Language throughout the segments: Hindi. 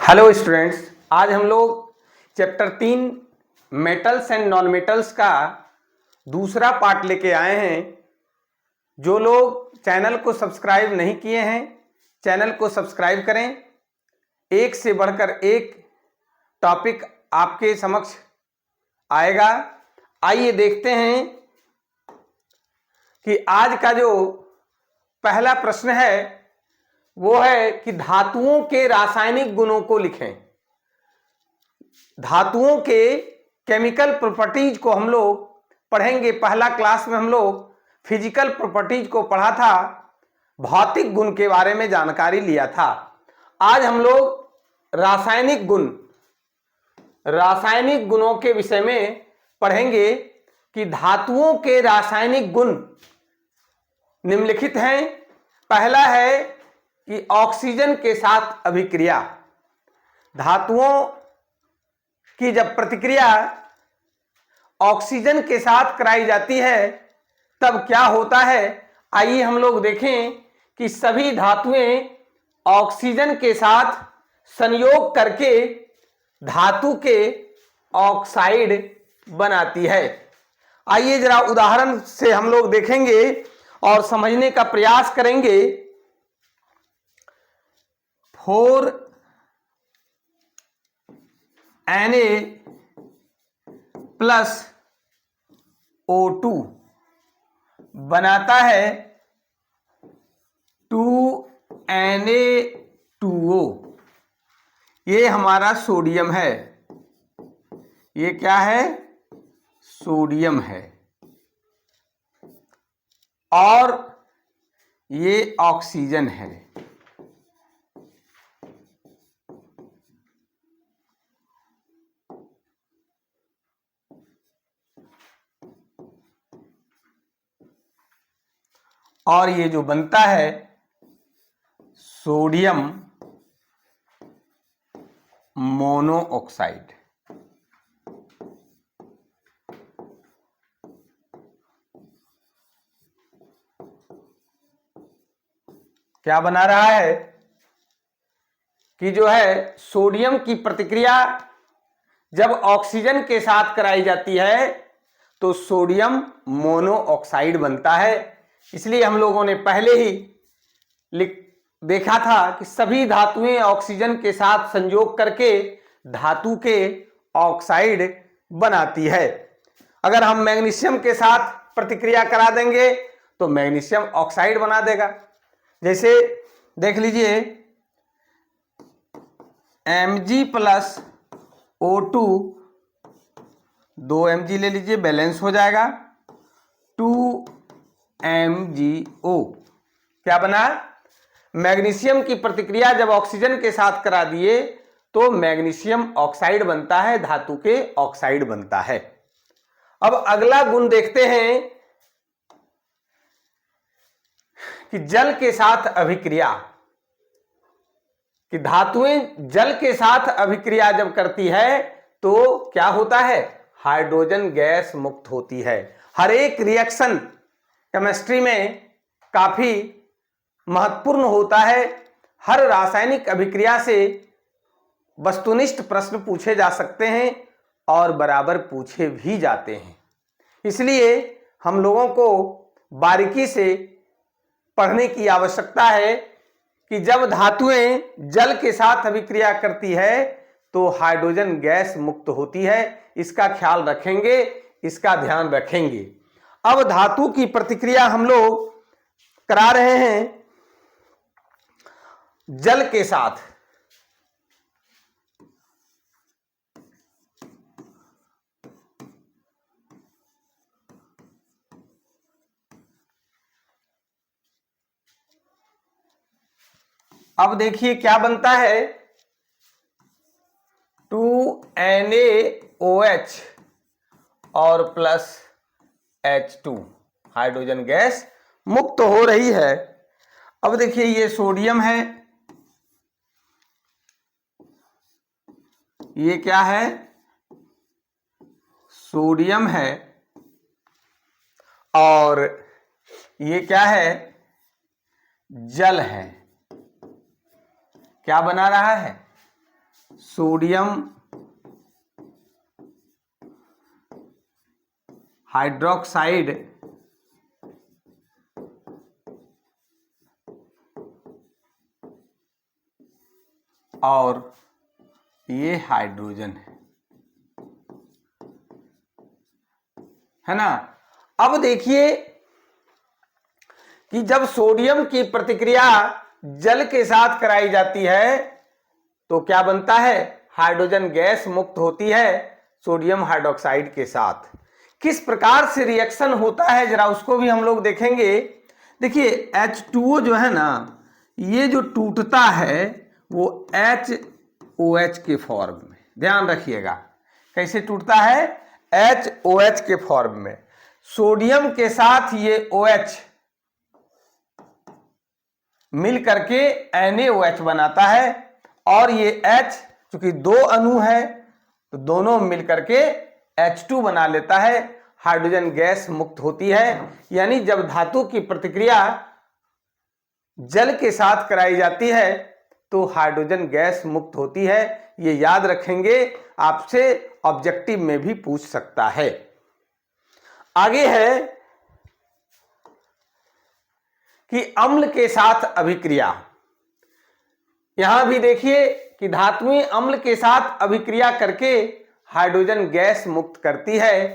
हेलो स्टूडेंट्स, आज हम लोग chapter 3 metals and non metals का दूसरा पार्ट लेके आए हैं। जो लोग चैनल को सब्सक्राइब नहीं किए हैं, चैनल को सब्सक्राइब करें। एक से बढ़कर एक टॉपिक आपके समक्ष आएगा। आइए देखते हैं कि आज का जो पहला प्रश्न है वो है कि धातुओं के रासायनिक गुणों को लिखें। धातुओं के केमिकल प्रॉपर्टीज को हम लोग पढ़ेंगे। पहला क्लास में हम लोग फिजिकल प्रॉपर्टीज को पढ़ा था, भौतिक गुण के बारे में जानकारी लिया था। आज हम लोग रासायनिक गुणों के विषय में पढ़ेंगे कि धातुओं के रासायनिक गुण निम्नलिखित हैं। पहला है कि ऑक्सीजन के साथ अभिक्रिया। धातुओं की जब प्रतिक्रिया ऑक्सीजन के साथ कराई जाती है तब क्या होता है, आइए हम लोग देखें कि सभी धातुएं ऑक्सीजन के साथ संयोग करके धातु के ऑक्साइड बनाती है। आइए जरा उदाहरण से हम लोग देखेंगे और समझने का प्रयास करेंगे। 4Na प्लस O2 बनाता है 2Na2O। ये हमारा सोडियम है। ये क्या है? सोडियम है। और ये ऑक्सीजन है। और ये जो बनता है सोडियम मोनोऑक्साइड। क्या बना रहा है कि जो है सोडियम की प्रतिक्रिया जब ऑक्सीजन के साथ कराई जाती है तो सोडियम मोनोऑक्साइड बनता है। इसलिए हम लोगों ने पहले ही देखा था कि सभी धातुएं ऑक्सीजन के साथ संयोग करके धातु के ऑक्साइड बनाती है। अगर हम मैग्नीशियम के साथ प्रतिक्रिया करा देंगे तो मैग्नीशियम ऑक्साइड बना देगा। जैसे देख लीजिए Mg प्लस O2, 2 Mg ले लीजिए, बैलेंस हो जाएगा 2MgO। क्या बना? मैग्नीशियम की प्रतिक्रिया जब ऑक्सीजन के साथ करा दिए तो मैग्नीशियम ऑक्साइड बनता है, धातु के ऑक्साइड बनता है। अब अगला गुण देखते हैं कि जल के साथ अभिक्रिया। कि धातुएं जल के साथ अभिक्रिया जब करती है तो क्या होता है? हाइड्रोजन गैस मुक्त होती है। हर एक रिएक्शन केमिस्ट्री में काफी महत्वपूर्ण होता है। हर रासायनिक अभिक्रिया से वस्तुनिष्ठ प्रश्न पूछे जा सकते हैं और बराबर पूछे भी जाते हैं। इसलिए हम लोगों को बारीकी से पढ़ने की आवश्यकता है कि जब धातुएं जल के साथ अभिक्रिया करती है तो हाइड्रोजन गैस मुक्त होती है। इसका ख्याल रखेंगे, इसका ध्यान रखेंगे। अब धातु की प्रतिक्रिया हम लोग करा रहे हैं जल के साथ। अब देखिए क्या बनता है, 2NaOH और प्लस H2, हाइड्रोजन गैस मुक्त हो रही है। अब देखिए ये सोडियम है, ये क्या है? सोडियम है। और ये क्या है? जल है। क्या बना रहा है? सोडियम हाइड्रोक्साइड और ये हाइड्रोजन है ना। अब देखिए कि जब सोडियम की प्रतिक्रिया जल के साथ कराई जाती है तो क्या बनता है, हाइड्रोजन गैस मुक्त होती है सोडियम हाइड्रोक्साइड के साथ। किस प्रकार से रिएक्शन होता है जरा उसको भी हम लोग देखेंगे। देखिए H2O जो है ना, ये जो टूटता है वो HOH के फॉर्म में, ध्यान रखिएगा कैसे टूटता है, HOH के फॉर्म में। सोडियम के साथ ये OH मिल करके NaOH बनाता है और ये H चूंकि दो अणु है तो दोनों मिल करके H2 बना लेता है, हाइड्रोजन गैस मुक्त होती है। यानी जब धातु की प्रतिक्रिया जल के साथ कराई जाती है तो हाइड्रोजन गैस मुक्त होती है। ये याद रखेंगे, आपसे ऑब्जेक्टिव में भी पूछ सकता है। आगे है कि अम्ल के साथ अभिक्रिया। यहां भी देखिए कि धातुएं अम्ल के साथ अभिक्रिया करके हाइड्रोजन गैस मुक्त करती है।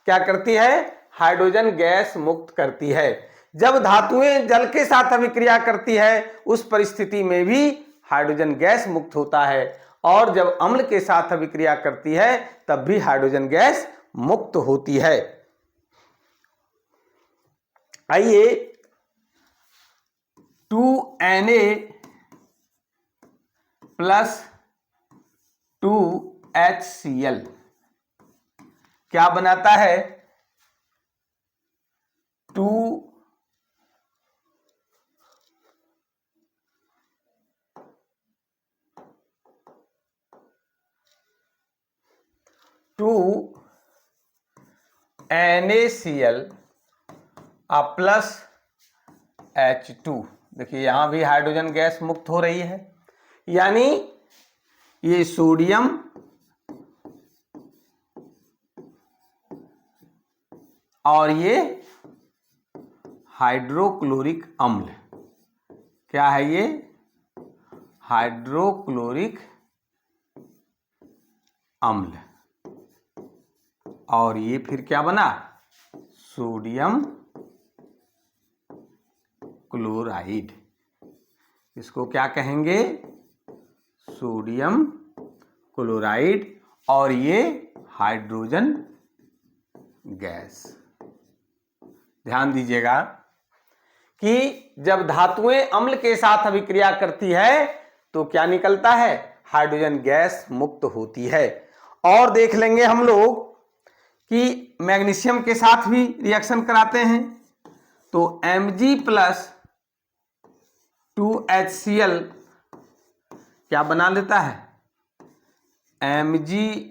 क्या करती है, हाइड्रोजन गैस मुक्त करती है। जब धातुएं जल के साथ अभिक्रिया करती है उस परिस्थिति में भी हाइड्रोजन गैस मुक्त होता है, और जब अम्ल के साथ अभिक्रिया करती है तब भी हाइड्रोजन गैस मुक्त होती है। आइए 2Na प्लस 2HCl क्या बनाता है, 2NaCl प्लस H2। देखिए यहां भी हाइड्रोजन गैस मुक्त हो रही है, यानी ये सोडियम और ये हाइड्रोक्लोरिक अम्ल, क्या है ये, हाइड्रोक्लोरिक अम्ल, और ये फिर क्या बना, सोडियम क्लोराइड। इसको क्या कहेंगे, सोडियम क्लोराइड, और ये हाइड्रोजन गैस। ध्यान दीजिएगा कि जब धातुएं अम्ल के साथ अभिक्रिया करती है तो क्या निकलता है, हाइड्रोजन गैस मुक्त होती है। और देख लेंगे हम लोग कि मैग्नीशियम के साथ भी रिएक्शन कराते हैं तो Mg प्लस 2HCl क्या बना लेता है, MgCl2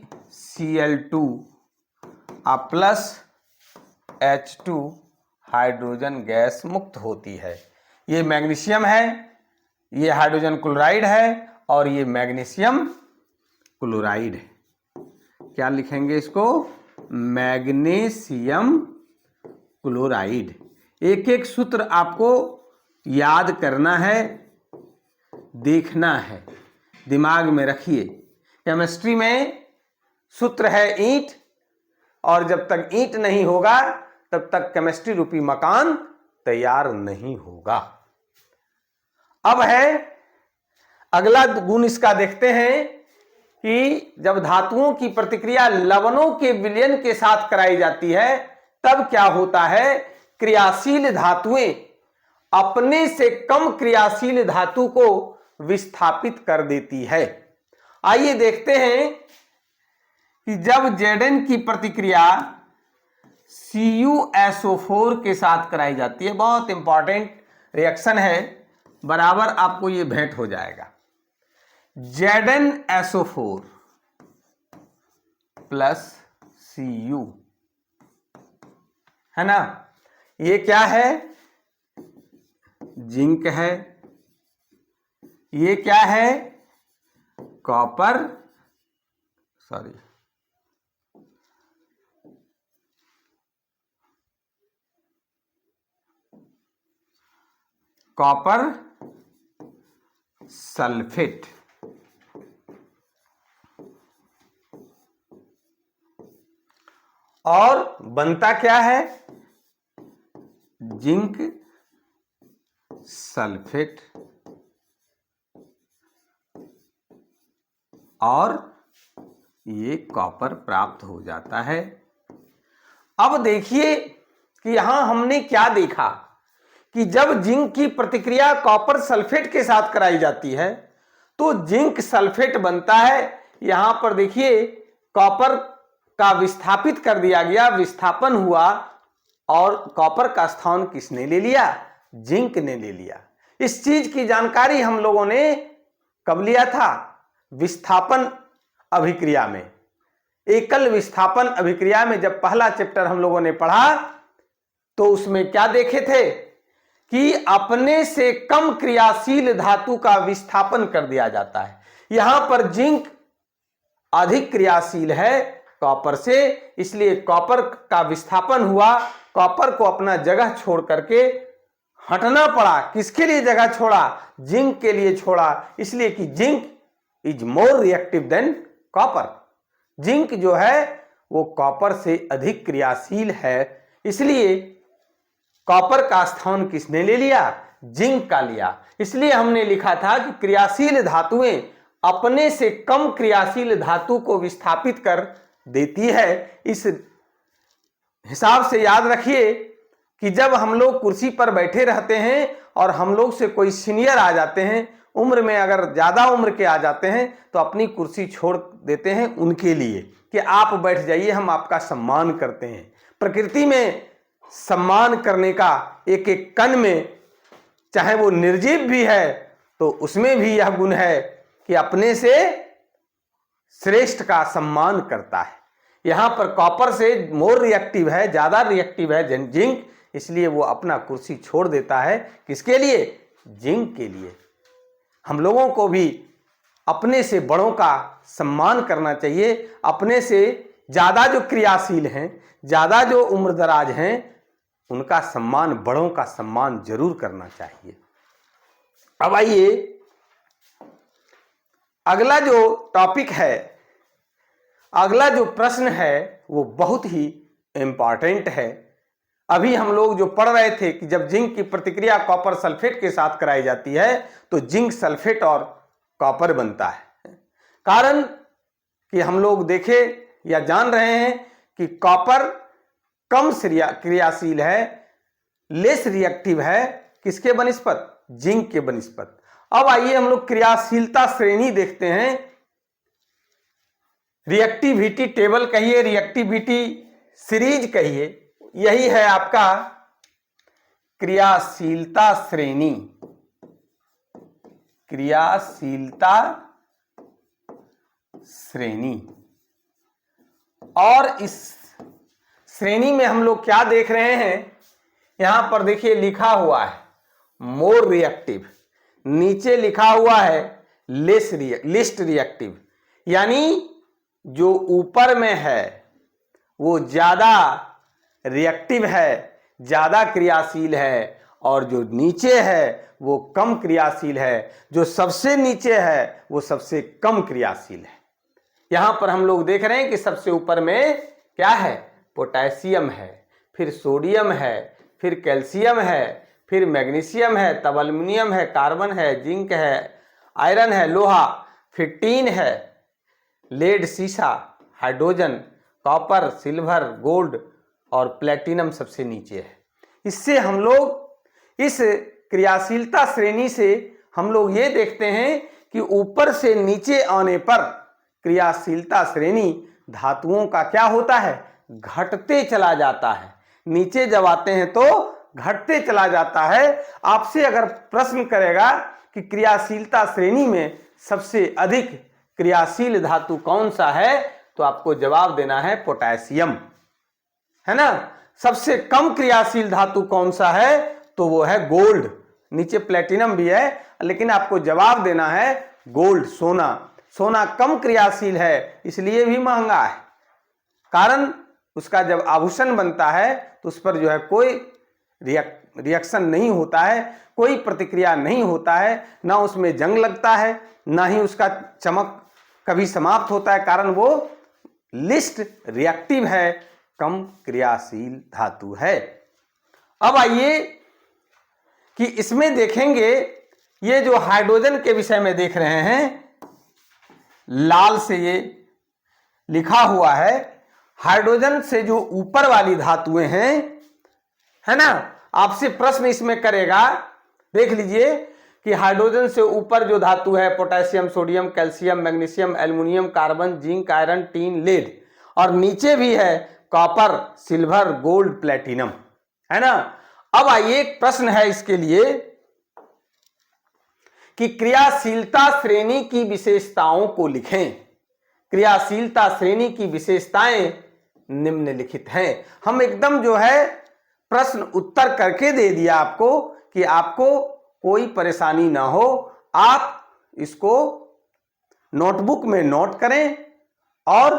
plus H2, hydrogen gas मुक्त होती है। ये मैग्नीशियम है, ये हाइड्रोजन क्लोराइड है, और ये मैग्नीशियम क्लोराइड है। क्या लिखेंगे इसको, मैग्नीशियम क्लोराइड। एक एक सूत्र आपको याद करना है, देखना है, दिमाग में रखिए। केमिस्ट्री में सूत्र है ईंट, और जब तक ईंट नहीं होगा तब तक केमिस्ट्री रूपी मकान तैयार नहीं होगा। अब है अगला गुण, इसका देखते हैं कि जब धातुओं की प्रतिक्रिया लवणों के विलयन के साथ कराई जाती है तब क्या होता है, क्रियाशील धातुएं अपने से कम क्रियाशील धातु को विस्थापित कर देती है। आइए देखते हैं कि जब Zn की प्रतिक्रिया CuSO4 के साथ कराई जाती है, बहुत इंपॉर्टेंट रिएक्शन है, बराबर आपको ये भेंट हो जाएगा। ZnSO4 प्लस Cu है ना, ये क्या है, जिंक है, ये क्या है, कॉपर सॉरी, कॉपर सल्फेट। और बनता क्या है? जिंक सल्फेट और ये कॉपर प्राप्त हो जाता है। अब देखिए कि यहां हमने क्या देखा कि जब जिंक की प्रतिक्रिया कॉपर सल्फेट के साथ कराई जाती है तो जिंक सल्फेट बनता है। यहां पर देखिए कॉपर का विस्थापित कर दिया गया, विस्थापन हुआ और कॉपर का स्थान किसने ले लिया? जिंक ने ले लिया। इस चीज की जानकारी हम लोगों ने कब लिया था? विस्थापन अभिक्रिया में, एकल विस्थापन अभिक्रिया में जब पहला चैप्टर हम लोगों ने पढ़ा तो उसमें क्या देखे थे कि अपने से कम क्रियाशील धातु का विस्थापन कर दिया जाता है। यहां पर जिंक अधिक क्रियाशील है कॉपर से, इसलिए कॉपर का विस्थापन हुआ, कॉपर को अपना जगह छोड़ करके हटना पड़ा। किसके लिए जगह छोड़ा? जिंक के लिए छोड़ा, इसलिए कि zinc is more reactive than copper. Zinc जो है वो कॉपर से अधिक क्रियाशील है, इसलिए कॉपर का स्थान किसने ले लिया? जिंक का लिया। इसलिए हमने लिखा था कि क्रियाशील धातुएं अपने से कम क्रियाशील धातु को विस्थापित कर देती है। इस हिसाब से याद रखिए कि जब हम लोग कुर्सी पर बैठे रहते हैं और हम लोग से कोई सीनियर आ जाते हैं, उम्र में अगर ज्यादा उम्र के आ जाते हैं तो अपनी कुर्सी छोड़ देते हैं उनके लिए कि आप बैठ जाइए, हम आपका सम्मान करते हैं। प्रकृति में सम्मान करने का एक एक कण में, चाहे वो निर्जीव भी है तो उसमें भी यह गुण है कि अपने से श्रेष्ठ का सम्मान करता है। यहां पर कॉपर से मोर रिएक्टिव है, ज्यादा रिएक्टिव है जिंक, इसलिए वो अपना कुर्सी छोड़ देता है। किसके लिए? जिंक के लिए। हम लोगों को भी अपने से बड़ों का सम्मान करना चाहिए। अपने से ज्यादा जो क्रियाशील हैं, ज्यादा जो उम्रदराज हैं, उनका सम्मान, बड़ों का सम्मान जरूर करना चाहिए। अब आइए अगला जो टॉपिक है, अगला जो प्रश्न है वो बहुत ही इंपॉर्टेंट है। अभी हम लोग जो पढ़ रहे थे कि जब जिंक की प्रतिक्रिया कॉपर सल्फेट के साथ कराई जाती है तो जिंक सल्फेट और कॉपर बनता है। कारण कि हम लोग देखे या जान रहे हैं कि कॉपर कम क्रियाशील है, लेस रिएक्टिव है, किसके बनिस्पत? जिंक के बनिस्पत। अब आइए हम लोग क्रियाशीलता श्रेणी देखते हैं। रिएक्टिविटी टेबल कहिए, रिएक्टिविटी सीरीज कहिए, यही है आपका क्रियाशीलता श्रेणी। क्रियाशीलता श्रेणी। और इस श्रेणी में हम लोग क्या देख रहे हैं? यहां पर देखिए लिखा हुआ है मोर रिएक्टिव, नीचे लिखा हुआ है लिस्ट रिएक्टिव। यानी जो ऊपर में है वो ज्यादा रिएक्टिव है, ज्यादा क्रियाशील है, और जो नीचे है वो कम क्रियाशील है। जो सबसे नीचे है वो सबसे कम क्रियाशील है। यहां पर हम लोग देख रहे हैं कि सबसे ऊपर में क्या है? पोटेशियम है, फिर सोडियम है, फिर कैल्शियम है, फिर मैग्नीशियम है, तब एल्युमिनियम है, कार्बन है, जिंक है, आयरन है, लोहा, फिर टीन है, लेड, सीसा, हाइड्रोजन, कॉपर, सिल्वर, गोल्ड और प्लेटिनम सबसे नीचे है। इससे हम लोग इस क्रियाशीलता श्रेणी से हम लोग ये देखते हैं कि ऊपर से नीचे आने पर क्रियाशीलता श्रेणी धातुओं का क्या होता है? घटते चला जाता है। नीचे जब आते हैं तो घटते चला जाता है। आपसे अगर प्रश्न करेगा कि क्रियाशीलता श्रेणी में सबसे अधिक क्रियाशील धातु कौन सा है, तो आपको जवाब देना है पोटेशियम, है ना। सबसे कम क्रियाशील धातु कौन सा है, तो वो है गोल्ड। नीचे प्लेटिनम भी है, लेकिन आपको जवाब देना है गोल्ड, सोना। सोना कम क्रियाशील है इसलिए भी महंगा है, कारण उसका जब आभूषण बनता है तो उस पर जो है कोई रिएक्शन नहीं होता है, कोई प्रतिक्रिया नहीं होता है, ना उसमें जंग लगता है, ना ही उसका चमक कभी समाप्त होता है, कारण वो लिस्ट रिएक्टिव है, कम क्रियाशील धातु है। अब आइए कि इसमें देखेंगे, ये जो हाइड्रोजन के विषय में देख रहे हैं, लाल से ये लिखा हुआ है, हाइड्रोजन से जो ऊपर वाली धातुएं हैं, है ना, आपसे प्रश्न इसमें करेगा, देख लीजिए कि हाइड्रोजन से ऊपर जो धातु है potassium, sodium, calcium, magnesium, aluminium, carbon, zinc, iron, tin, lead, और नीचे भी है कॉपर, सिल्वर, गोल्ड, प्लेटिनम, है ना। अब आइए एक प्रश्न है इसके लिए कि क्रियाशीलता श्रेणी की विशेषताओं को लिखें। क्रियाशीलता श्रेणी की विशेषताएं निम्नलिखित हैं। हम एकदम जो है प्रश्न उत्तर करके दे दिया आपको कि आपको कोई परेशानी ना हो, आप इसको नोटबुक में नोट करें और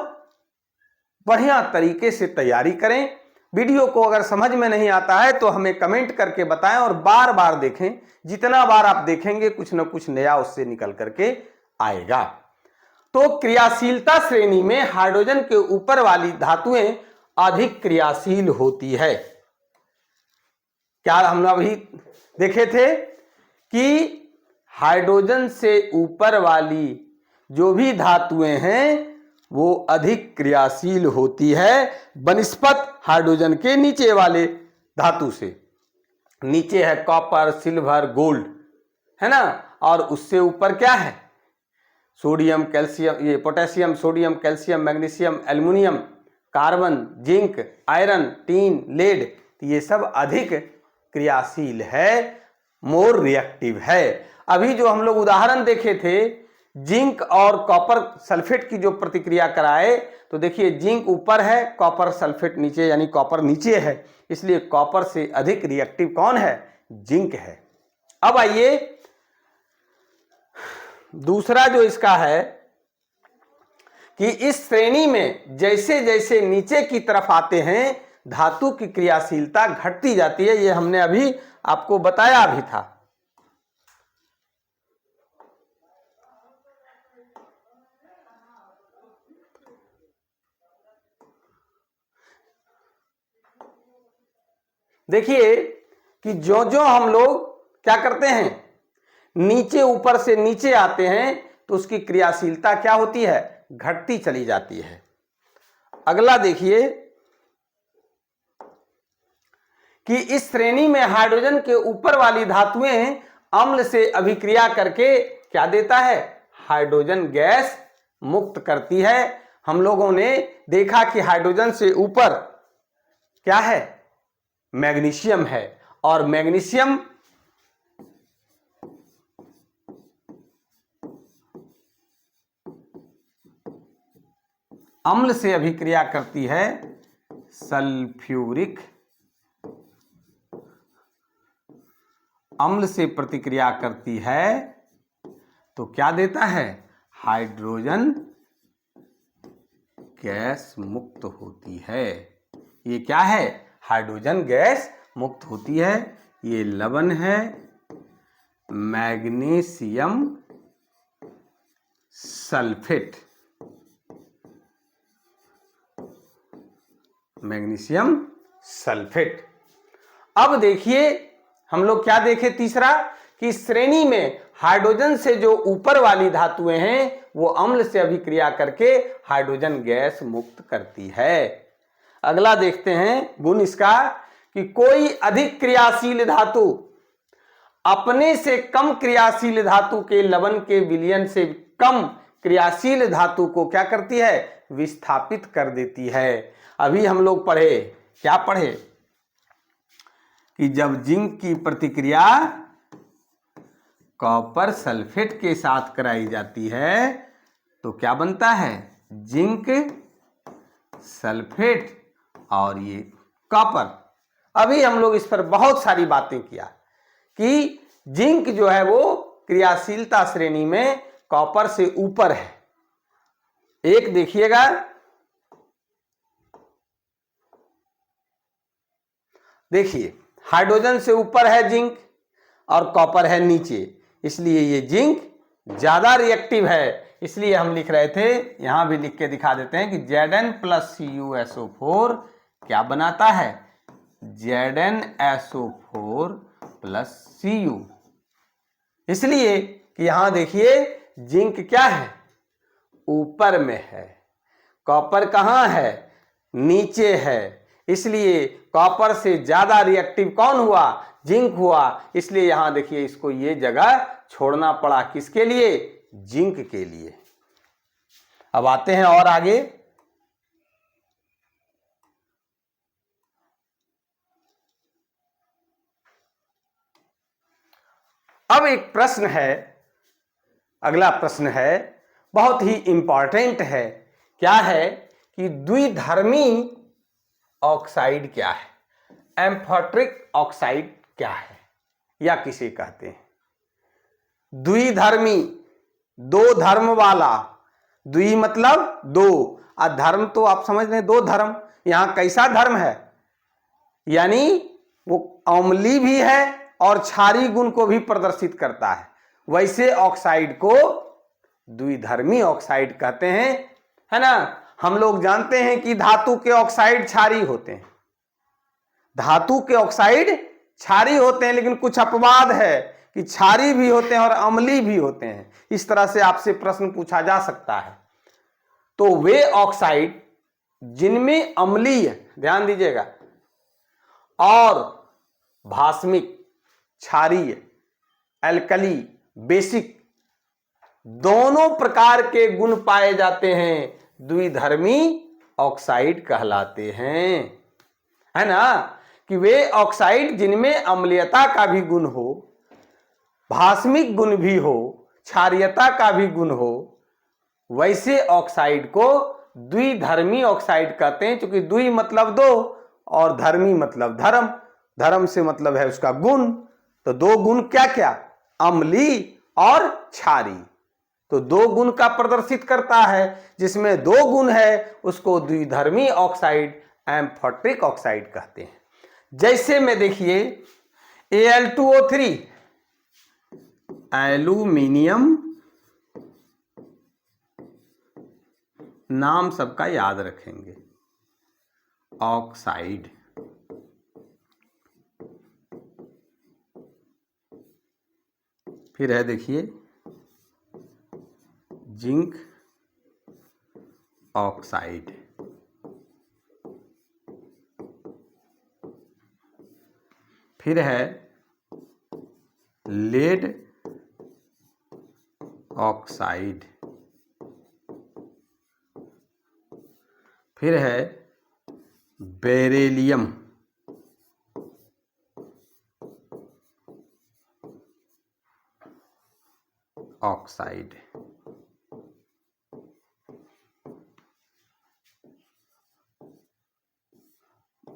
बढ़िया तरीके से तैयारी करें। वीडियो को अगर समझ में नहीं आता है तो हमें कमेंट करके बताएं और बार बार देखें। जितना बार आप देखेंगे कुछ ना कुछ नया उससे निकल करके आएगा। तो क्रियाशीलता श्रेणी में हाइड्रोजन के ऊपर वाली धातुएं अधिक क्रियाशील होती है। क्या हम अभी देखे थे कि हाइड्रोजन से ऊपर वाली जो भी धातुएं हैं वो अधिक क्रियाशील होती है बनिस्पत हाइड्रोजन के नीचे वाले धातु से। नीचे है कॉपर, सिल्वर, गोल्ड, है ना, और उससे ऊपर क्या है, सोडियम, कैल्शियम, ये potassium, sodium, calcium, magnesium, aluminium, carbon, zinc, iron, tin, lead, ये सब अधिक क्रियाशील है, मोर रिएक्टिव है। अभी जो हम लोग उदाहरण देखे थे जिंक और कॉपर सल्फेट की जो प्रतिक्रिया कराए, तो देखिए जिंक ऊपर है, कॉपर सल्फेट नीचे, यानी कॉपर नीचे है, इसलिए कॉपर से अधिक रिएक्टिव कौन है, जिंक है। अब आइए दूसरा जो इसका है कि इस श्रेणी में जैसे जैसे नीचे की तरफ आते हैं धातु की क्रियाशीलता घटती जाती है। ये हमने अभी आपको बताया भी था। देखिए कि जो जो हम लोग क्या करते हैं, नीचे ऊपर से नीचे आते हैं तो उसकी क्रियाशीलता क्या होती है, घटती चली जाती है। अगला देखिए कि इस श्रेणी में हाइड्रोजन के ऊपर वाली धातुएं अम्ल से अभिक्रिया करके क्या देता है, हाइड्रोजन गैस मुक्त करती है। हम लोगों ने देखा कि हाइड्रोजन से ऊपर क्या है, मैग्नीशियम है, और मैग्नीशियम अम्ल से अभिक्रिया करती है सल्फ्यूरिक अम्ल से प्रतिक्रिया करती है तो क्या देता है, हाइड्रोजन गैस मुक्त होती है। ये क्या है, हाइड्रोजन गैस मुक्त होती है। ये लवण है मैग्नीशियम सल्फेट, मैग्नीशियम सल्फेट। अब देखिए हम लोग क्या देखे, तीसरा कि श्रेणी में हाइड्रोजन से जो ऊपर वाली धातुएं हैं वो अम्ल से अभिक्रिया करके हाइड्रोजन गैस मुक्त करती है। अगला देखते हैं गुण इसका कि कोई अधिक क्रियाशील धातु अपने से कम क्रियाशील धातु के लवण के विलयन से कम क्रियाशील धातु को क्या करती है, विस्थापित कर देती है। अभी हम लोग पढ़े, क्या पढ़े कि जब जिंक की प्रतिक्रिया कॉपर सल्फेट के साथ कराई जाती है तो क्या बनता है, जिंक सल्फेट और ये कॉपर। अभी हम लोग इस पर बहुत सारी बातें किया कि जिंक जो है वो क्रियाशीलता श्रेणी में कॉपर से ऊपर है, एक देखिएगा, देखिए हाइड्रोजन से ऊपर है जिंक और कॉपर है नीचे, इसलिए ये जिंक ज्यादा रिएक्टिव है। इसलिए हम लिख रहे थे, यहां भी लिख के दिखा देते हैं कि Zn प्लस CuSO4 क्या बनाता है, ZnSO4 प्लस Cu। इसलिए कि यहां देखिए जिंक क्या है, ऊपर में है, कॉपर कहां है, नीचे है। इसलिए कॉपर से ज्यादा रिएक्टिव कौन हुआ, जिंक हुआ। इसलिए यहां देखिए इसको ये जगह छोड़ना पड़ा, किसके लिए, जिंक के लिए। अब आते हैं और आगे, अब एक प्रश्न है, अगला प्रश्न है, बहुत ही इंपॉर्टेंट है। क्या है कि द्विधर्मी ऑक्साइड क्या है, एम्फोट्रिक ऑक्साइड क्या है, या किसे कहते हैं द्विधर्मी, दो धर्म वाला। द्वि मतलब दो, और धर्म तो आप समझ रहे हैं, दो धर्म। यहां कैसा धर्म है, यानी वो अम्लीय भी है और क्षारीय गुण को भी प्रदर्शित करता है। वैसे ऑक्साइड को द्विधर्मी ऑक्साइड कहते हैं, है ना। हम लोग जानते हैं कि धातु के ऑक्साइड क्षारीय होते हैं, धातु के ऑक्साइड क्षारीय होते हैं, लेकिन कुछ अपवाद है कि क्षारीय भी होते हैं और अम्लीय भी होते हैं। इस तरह से आपसे प्रश्न पूछा जा सकता है। तो वे ऑक्साइड जिनमें अम्लीय, ध्यान दीजिएगा, और भास्मिक, क्षारीय, एल्कली, बेसिक दोनों प्रकार के गुण पाए जाते हैं, द्विधर्मी ऑक्साइड कहलाते हैं, है ना। कि वे ऑक्साइड जिनमें अम्लीयता का भी गुण हो, भास्मिक गुण भी हो, क्षारीयता का भी गुण हो, वैसे ऑक्साइड को द्विधर्मी ऑक्साइड कहते हैं। क्योंकि द्वि मतलब दो और धर्मी मतलब धर्म, धर्म से मतलब है उसका गुण। तो दो गुण क्या क्या, अम्लीय और क्षारीय, तो दो गुण का प्रदर्शित करता है। जिसमें दो गुण है उसको द्विधर्मी ऑक्साइड, एम्फोट्रिक ऑक्साइड कहते हैं। जैसे में देखिए Al2O3, एल्यूमिनियम, नाम सबका याद रखेंगे, ऑक्साइड। फिर है देखिए जिंक ऑक्साइड, फिर है लेड ऑक्साइड, फिर है beryllium, oxide.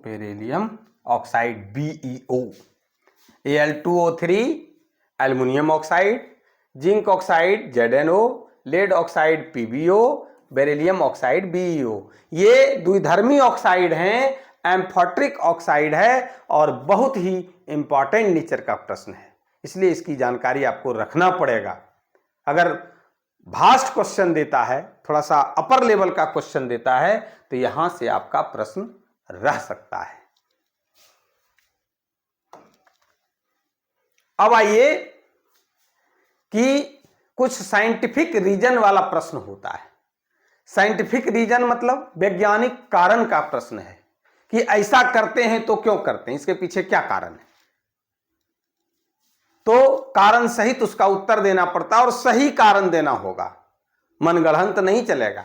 Beryllium oxide BeO, Al2O3 aluminium oxide, zinc oxide ZnO, lead oxide PbO, beryllium oxide BeO। ये द्विधर्मी ऑक्साइड हैं, एम्फोट्रिक ऑक्साइड है और बहुत ही इंपॉर्टेंट नेचर का प्रश्न है, इसलिए इसकी जानकारी आपको रखना पड़ेगा। अगर भास्ट क्वेश्चन देता है, थोड़ा सा अपर लेवल का क्वेश्चन देता है, तो यहां से आपका प्रश्न रह सकता है। अब आइए कि कुछ साइंटिफिक रीजन वाला प्रश्न होता है। साइंटिफिक रीजन मतलब वैज्ञानिक कारण का प्रश्न है कि ऐसा करते हैं तो क्यों करते हैं, इसके पीछे क्या कारण है। तो कारण सहित उसका उत्तर देना पड़ता है और सही कारण देना होगा, मनगढ़ंत नहीं चलेगा।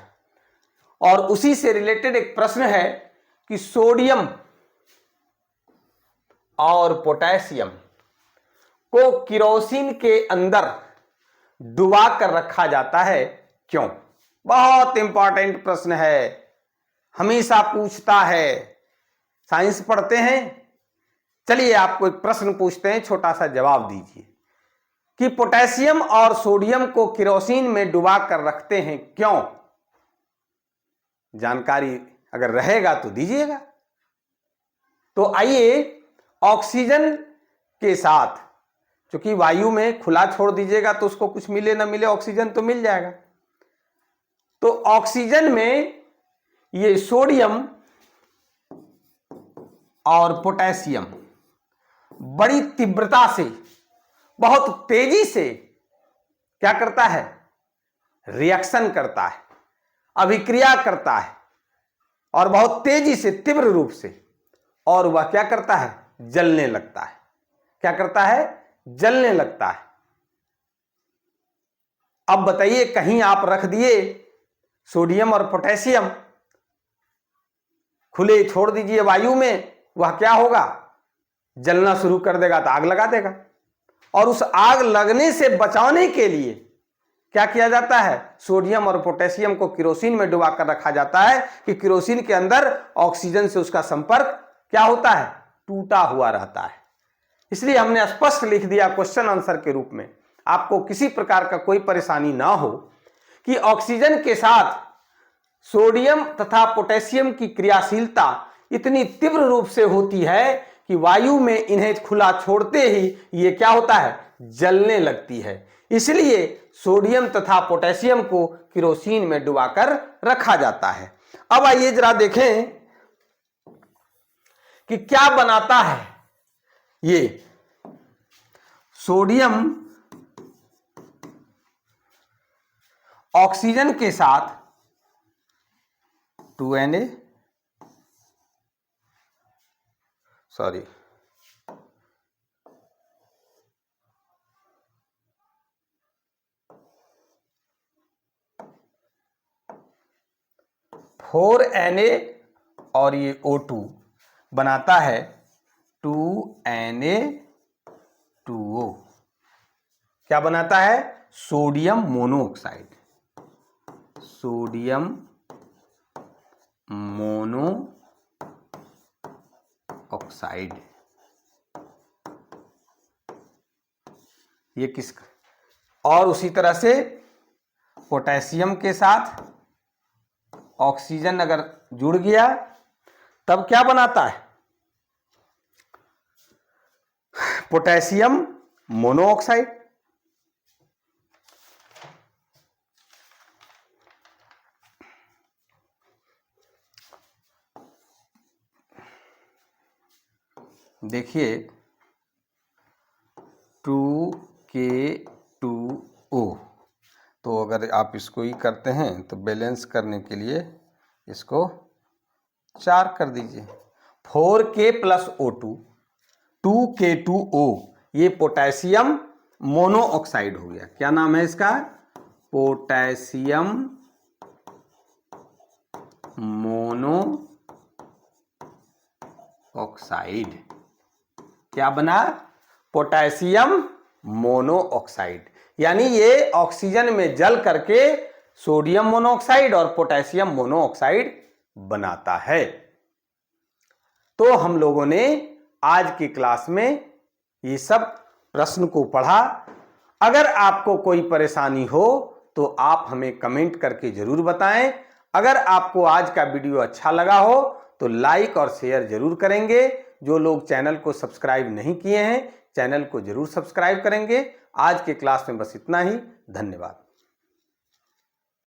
और उसी से रिलेटेड एक प्रश्न है कि सोडियम और पोटेशियम को किरोसिन के अंदर डुबा कर रखा जाता है, क्यों। बहुत इंपॉर्टेंट प्रश्न है, हमेशा पूछता है, साइंस पढ़ते हैं। चलिए आपको एक प्रश्न पूछते हैं, छोटा सा जवाब दीजिए कि पोटेशियम और सोडियम को किरोसिन में डुबा कर रखते हैं क्यों। जानकारी अगर रहेगा तो दीजिएगा। तो आइए, ऑक्सीजन के साथ, क्योंकि वायु में खुला छोड़ दीजिएगा तो उसको कुछ मिले ना मिले, ऑक्सीजन तो मिल जाएगा। तो ऑक्सीजन में ये सोडियम और पोटेशियम बड़ी तीव्रता से, बहुत तेजी से क्या करता है, रिएक्शन करता है, अभिक्रिया करता है, और बहुत तेजी से, तीव्र रूप से, और वह क्या करता है, जलने लगता है। क्या करता है, जलने लगता है। अब बताइए, कहीं आप रख दिए सोडियम और पोटेशियम, खुले छोड़ दीजिए वायु में, वह क्या होगा, जलना शुरू कर देगा, तो आग लगा देगा। और उस आग लगने से बचाने के लिए क्या किया जाता है, सोडियम और पोटेशियम को केरोसिन में डुबाकर रखा जाता है कि केरोसिन के अंदर ऑक्सीजन से उसका संपर्क क्या होता है, टूटा हुआ रहता है। इसलिए हमने स्पष्ट लिख दिया क्वेश्चन आंसर के रूप में, आपको किसी प्रकार का कोई परेशानी ना हो, कि ऑक्सीजन के साथ सोडियम तथा पोटेशियम की क्रियाशीलता इतनी तीव्र रूप से होती है कि वायु में इन्हें खुला छोड़ते ही ये क्या होता है, जलने लगती है। इसलिए सोडियम तथा पोटेशियम को केरोसिन में डुबाकर रखा जाता है। अब आइए जरा देखें कि क्या बनाता है ये सोडियम ऑक्सीजन के साथ 2Na, सॉरी, Na और ये O2 बनाता है 2Na2O। क्या बनाता है, सोडियम मोनोऑक्साइड। सोडियम मोनोऑक्साइड, ये किसका, और उसी तरह से पोटेशियम के साथ ऑक्सीजन अगर जुड़ गया तब क्या बनाता है, पोटेशियम मोनोऑक्साइड। देखिए 2K2O, तो अगर आप इसको ही करते हैं तो बैलेंस करने के लिए इसको 4 कर दीजिए। 4K प्लस O2, 2K2O, ये पोटेशियम मोनोऑक्साइड हो गया। क्या नाम है इसका, पोटेशियम मोनोऑक्साइड। क्या बना, पोटेशियम मोनोऑक्साइड। यानी ये ऑक्सीजन में जल करके सोडियम मोनोऑक्साइड और पोटेशियम मोनोऑक्साइड बनाता है। तो हम लोगों ने आज की क्लास में ये सब प्रश्न को पढ़ा। अगर आपको कोई परेशानी हो तो आप हमें कमेंट करके जरूर बताएं। अगर आपको आज का वीडियो अच्छा लगा हो तो लाइक और शेयर जरूर करेंगे। जो लोग चैनल को सब्सक्राइब नहीं किए हैं, चैनल को जरूर सब्सक्राइब करेंगे। आज के क्लास में बस इतना ही। धन्यवाद।